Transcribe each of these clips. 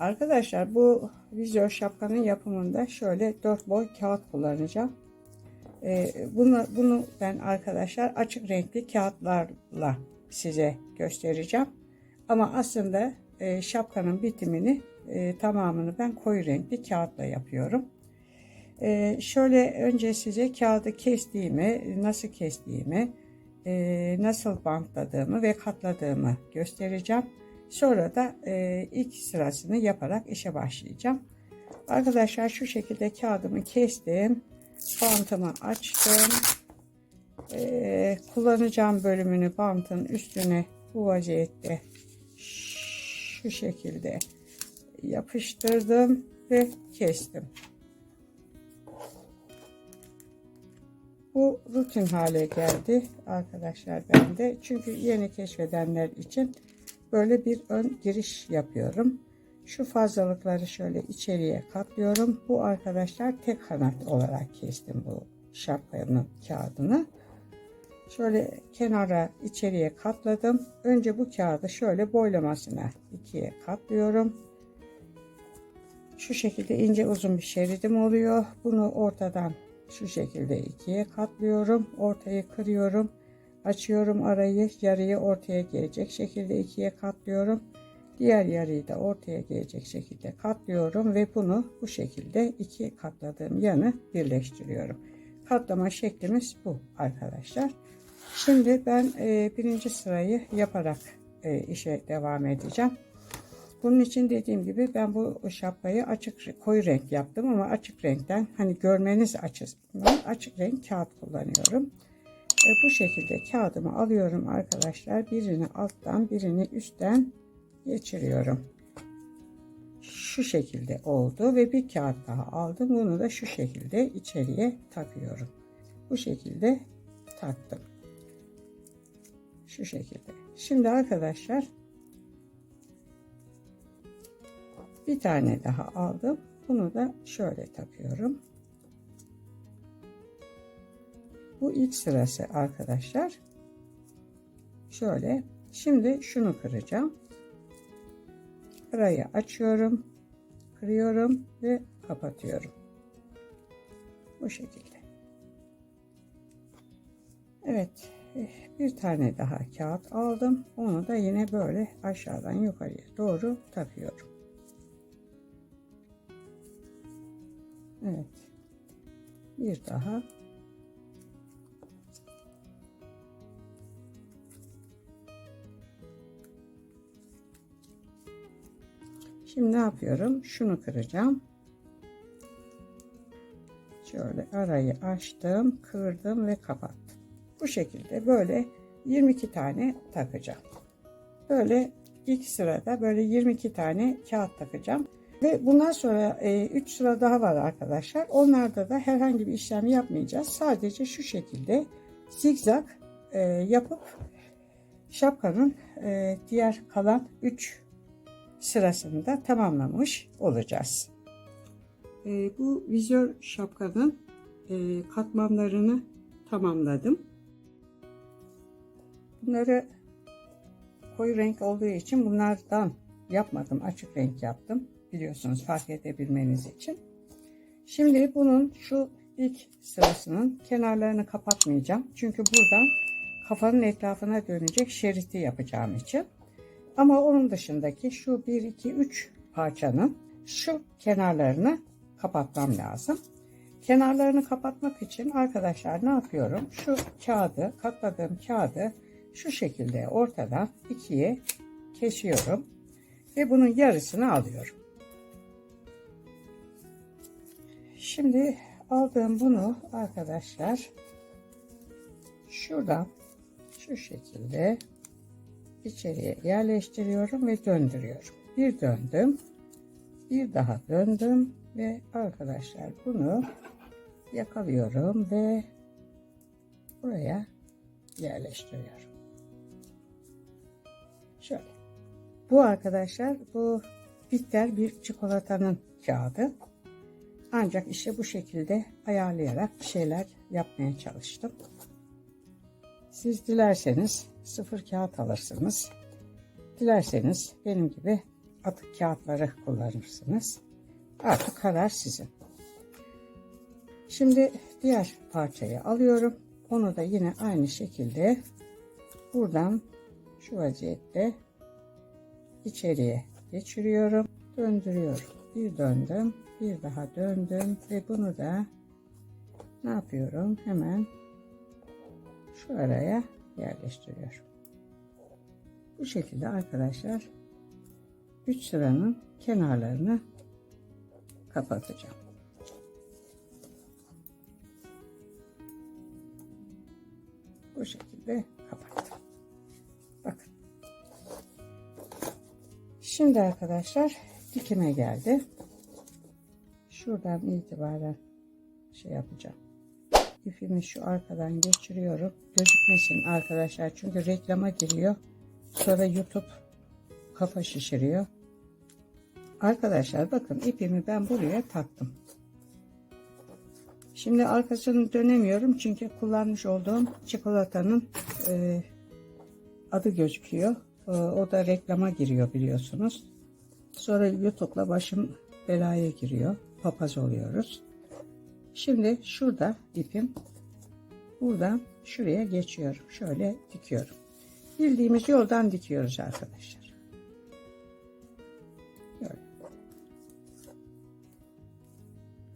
Arkadaşlar bu vizör şapkanın yapımında şöyle 4 boy kağıt kullanacağım. Bunu ben arkadaşlar açık renkli kağıtlarla size göstereceğim. Ama aslında şapkanın bitimini tamamını ben koyu renkli kağıtla yapıyorum. Şöyle önce size kağıdı kestiğimi, nasıl kestiğimi, nasıl bantladığımı ve katladığımı göstereceğim. Sonra da ilk sırasını yaparak işe başlayacağım. Arkadaşlar şu şekilde kağıdımı kestim. Bantımı açtım. Kullanacağım bölümünü bantın üstüne bu vaziyette şu şekilde yapıştırdım ve kestim. Bu rutin hale geldi arkadaşlar bende. Çünkü yeni keşfedenler için böyle bir ön giriş yapıyorum. Şu fazlalıkları şöyle içeriye katlıyorum. Bu arkadaşlar tek kanat olarak kestim bu şapkanın kağıdını. Şöyle kenara içeriye katladım. Önce bu kağıdı şöyle boylamasına ikiye katlıyorum. Şu şekilde ince uzun bir şeridim oluyor. Bunu ortadan şu şekilde ikiye katlıyorum. Ortayı kırıyorum. Açıyorum arayı. Yarıyı ortaya gelecek şekilde ikiye katlıyorum. Diğer yarıyı da ortaya gelecek şekilde katlıyorum. Ve bunu bu şekilde ikiye katladığım yanı birleştiriyorum. Katlama şeklimiz bu arkadaşlar. Şimdi ben birinci sırayı yaparak işe devam edeceğim. Bunun için dediğim gibi ben bu şapkayı koyu renk yaptım ama açık renkten hani görmeniz açısından açık renk kağıt kullanıyorum. Bu şekilde kağıdımı alıyorum arkadaşlar. Birini alttan birini üstten geçiriyorum. Şu şekilde oldu ve bir kağıt daha aldım. Bunu da şu şekilde içeriye takıyorum. Bu şekilde taktım. Şu şekilde. Şimdi arkadaşlar bir tane daha aldım. Bunu da şöyle takıyorum. Bu ilk sırası arkadaşlar. Şöyle. Şimdi şunu kıracağım. Arayı açıyorum. Kırıyorum ve kapatıyorum. Bu şekilde. Evet. Bir tane daha kağıt aldım. Onu da yine böyle aşağıdan yukarıya doğru takıyorum. Evet. Bir daha. Şimdi ne yapıyorum? Şunu kıracağım. Şöyle arayı açtım, kırdım ve kapattım. Bu şekilde böyle 22 tane takacağım. Böyle ilk sırada böyle 22 tane kağıt takacağım. Ve bundan sonra 3 sıra daha var arkadaşlar. Onlarda da herhangi bir işlem yapmayacağız. Sadece şu şekilde zigzag yapıp şapkanın diğer kalan 3 sırasını da tamamlamış olacağız. Bu vizör şapkanın katmanlarını tamamladım. Bunları koyu renk olduğu için bunlardan yapmadım. Açık renk yaptım. Biliyorsunuz fark edebilmeniz için. Şimdi bunun şu ilk sırasının kenarlarını kapatmayacağım. Çünkü buradan kafanın etrafına dönecek şeridi yapacağım için. Ama onun dışındaki şu 1, 2, 3 parçanın şu kenarlarını kapatmam lazım. Kenarlarını kapatmak için arkadaşlar ne yapıyorum? Şu kağıdı, katladığım kağıdı şu şekilde ortadan ikiye kesiyorum. Ve bunun yarısını alıyorum. Şimdi aldığım bunu arkadaşlar şuradan şu şekilde içeriye yerleştiriyorum ve döndürüyorum. Bir döndüm. Bir daha döndüm ve arkadaşlar bunu yakalıyorum ve buraya yerleştiriyorum. Şöyle. Bu arkadaşlar bu bitter bir çikolatanın kağıdı. Ancak işte bu şekilde ayarlayarak bir şeyler yapmaya çalıştım. Siz dilerseniz sıfır kağıt alırsınız. Dilerseniz benim gibi atık kağıtları kullanırsınız. Artık karar sizin. Şimdi diğer parçayı alıyorum. Onu da yine aynı şekilde buradan şu vaziyette içeriye geçiriyorum. Döndürüyorum. Bir döndüm. Bir daha döndüm. Ve bunu da ne yapıyorum? Hemen şu araya yerleştiriyorum. Bu şekilde arkadaşlar 3 sıranın kenarlarını kapatacağım. Bu şekilde kapattım. Bakın. Şimdi arkadaşlar dikime geldi. Şuradan itibaren şey yapacağım. İpimi şu arkadan geçiriyorum. Gözükmesin arkadaşlar. Çünkü reklama giriyor. Sonra YouTube kafa şişiriyor. Arkadaşlar bakın ipimi ben buraya taktım. Şimdi arkasını dönemiyorum. Çünkü kullanmış olduğum çikolatanın adı gözüküyor. O da reklama giriyor biliyorsunuz. Sonra YouTube'la başım belaya giriyor. Papaz oluyoruz. Şimdi şurada ipim. Buradan şuraya geçiyorum. Şöyle dikiyorum. Bildiğimiz yoldan dikiyoruz arkadaşlar. Böyle.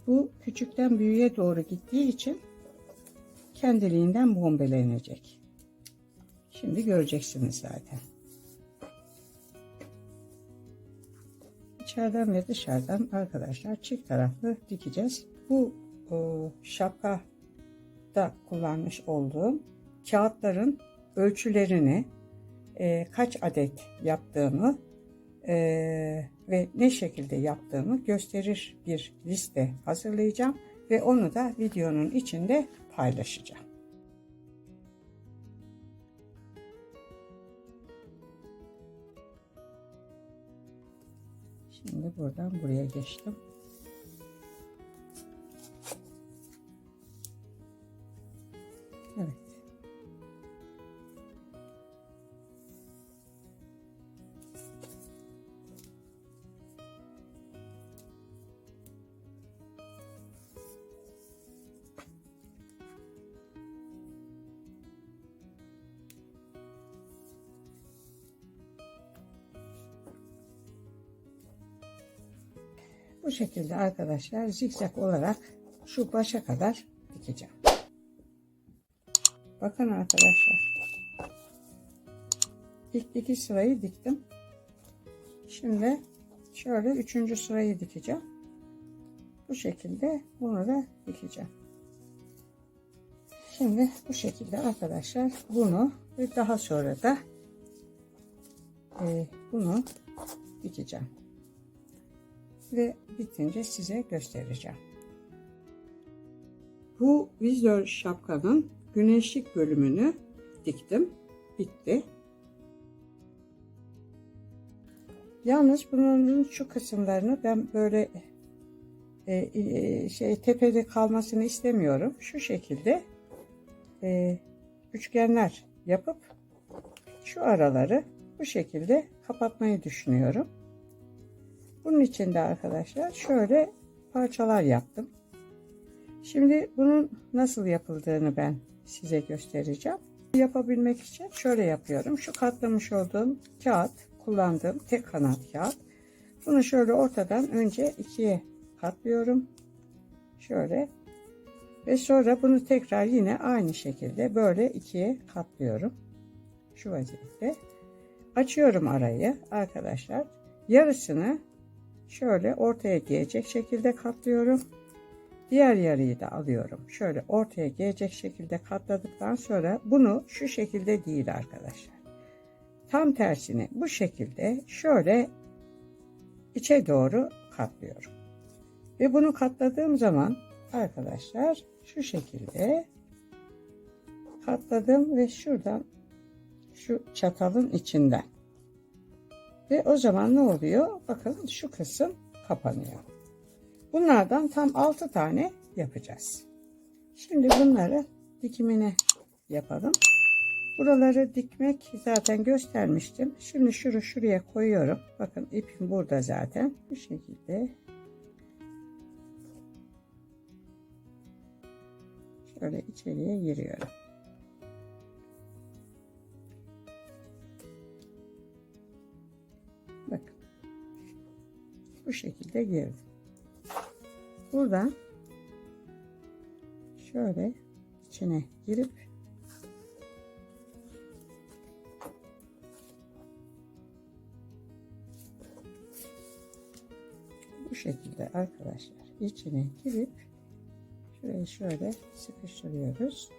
Bu küçükten büyüğe doğru gittiği için kendiliğinden bombelenecek. Şimdi göreceksiniz zaten. İçeriden ve dışarıdan arkadaşlar çift taraflı dikeceğiz. Bu şapkada kullanmış olduğum kağıtların ölçülerini, kaç adet yaptığımı ve ne şekilde yaptığımı gösterir bir liste hazırlayacağım ve onu da videonun içinde paylaşacağım. Şimdi buradan buraya geçtim. Evet. Bu şekilde arkadaşlar zikzak olarak şu başa kadar dikeceğim. Bakın arkadaşlar. İlk iki sırayı diktim. Şimdi şöyle 3. sırayı dikeceğim. Bu şekilde bunu da dikeceğim. Şimdi bu şekilde arkadaşlar bunu ve daha sonra da bunu dikeceğim. Ve bitince size göstereceğim. Bu vizör şapkanın güneşlik bölümünü diktim. Bitti. Yalnız bunun şu kısımlarını ben böyle tepede kalmasını istemiyorum. Şu şekilde üçgenler yapıp şu araları bu şekilde kapatmayı düşünüyorum. Bunun için de arkadaşlar şöyle parçalar yaptım. Şimdi bunun nasıl yapıldığını ben size göstereceğim. Yapabilmek için şöyle yapıyorum. Şu katlamış olduğum kağıt, kullandığım tek kanat kağıt. Bunu şöyle ortadan önce ikiye katlıyorum. Şöyle. Ve sonra bunu tekrar yine aynı şekilde böyle ikiye katlıyorum. Şu vaziyette. Açıyorum arayı arkadaşlar. Yarısını şöyle ortaya gelecek şekilde katlıyorum. Diğer yarıyı da alıyorum. Şöyle ortaya gelecek şekilde katladıktan sonra bunu şu şekilde değil arkadaşlar. Tam tersine bu şekilde şöyle içe doğru katlıyorum. Ve bunu katladığım zaman arkadaşlar şu şekilde katladım ve şuradan şu çatalın içinden. Ve o zaman ne oluyor? Bakın şu kısım kapanıyor. Bunlardan tam 6 tane yapacağız. Şimdi bunları dikimini yapalım. Buraları dikmek zaten göstermiştim. Şimdi şuraya koyuyorum. Bakın ipim burada zaten. Bu şekilde. Şöyle içeriye giriyorum. Bakın. Bu şekilde girdim. Buradan şöyle içine girip bu şekilde arkadaşlar içine girip şurayı şöyle sıkıştırıyoruz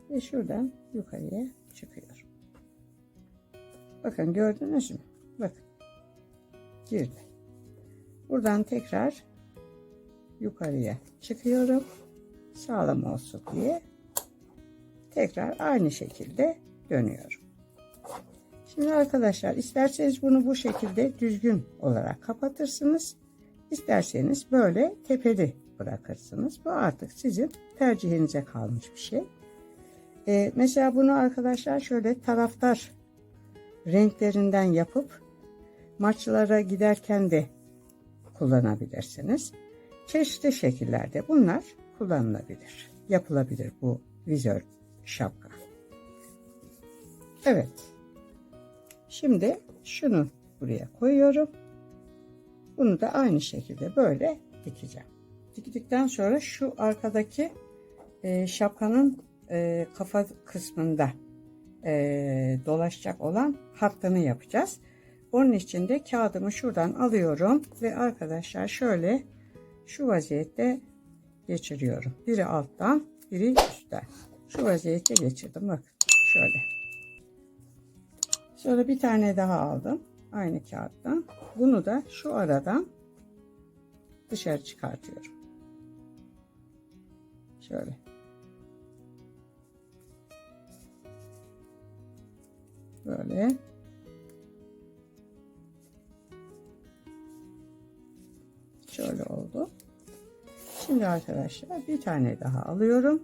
ve şuradan yukarıya çıkıyor. Bakın gördünüz mü? Bakın girdi. Buradan tekrar yukarıya çıkıyorum. Sağlam olsun diye tekrar aynı şekilde dönüyorum. Şimdi arkadaşlar isterseniz bunu bu şekilde düzgün olarak kapatırsınız. İsterseniz böyle tepeli bırakırsınız. Bu artık sizin tercihinize kalmış bir şey. Mesela bunu arkadaşlar şöyle taraftar renklerinden yapıp maçlara giderken de kullanabilirsiniz. Çeşitli şekillerde bunlar kullanılabilir. Yapılabilir bu vizör şapka. Evet. Şimdi şunu buraya koyuyorum. Bunu da aynı şekilde böyle dikeceğim. Diktikten sonra şu arkadaki şapkanın kafa kısmında dolaşacak olan hattını yapacağız. Onun için de kağıdımı şuradan alıyorum ve arkadaşlar şöyle şu vaziyette geçiriyorum. Biri alttan, biri üstten. Şu vaziyette geçirdim. Bakın şöyle. Sonra bir tane daha aldım. Aynı kağıttan. Bunu da şu aradan dışarı çıkartıyorum. Şöyle. Böyle. Şöyle oldu. Şimdi arkadaşlar bir tane daha alıyorum.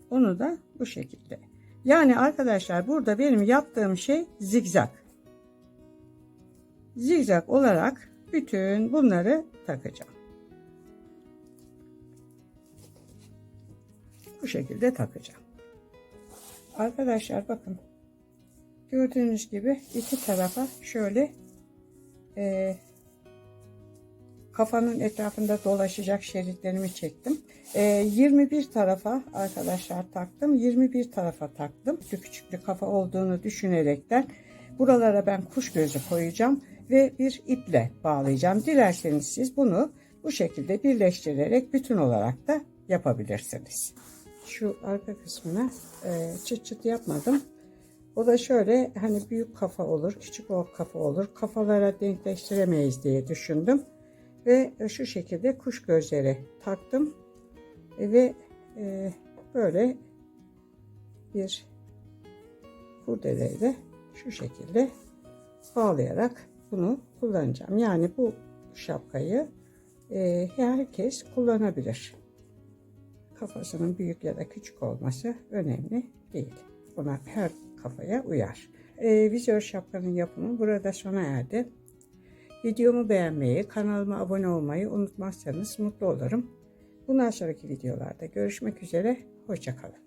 Onu da bu şekilde. Yani arkadaşlar burada benim yaptığım şey zigzag. Zigzag olarak bütün bunları takacağım. Bu şekilde takacağım. Arkadaşlar bakın. Gördüğünüz gibi iki tarafa şöyle kafanın etrafında dolaşacak şeritlerimi çektim. 21 tarafa arkadaşlar taktım. 21 tarafa taktım. Küçük kafa olduğunu düşünerekten buralara ben kuş gözü koyacağım ve bir iple bağlayacağım. Dilerseniz siz bunu bu şekilde birleştirerek bütün olarak da yapabilirsiniz. Şu arka kısmına çıt çıt yapmadım. O da şöyle hani büyük kafa olur, küçük kafa olur. Kafalara denkleştiremeyiz diye düşündüm. Ve şu şekilde kuş gözleri taktım. Ve böyle bir kurdeleyi de şu şekilde bağlayarak bunu kullanacağım. Yani bu şapkayı herkes kullanabilir. Kafasının büyük ya da küçük olması önemli değil. Buna her kafaya uyar. Vizör şapkanın yapımı burada sona erdi. Videomu beğenmeyi, kanalıma abone olmayı unutmazsanız mutlu olurum. Bundan sonraki videolarda görüşmek üzere. Hoşça kalın.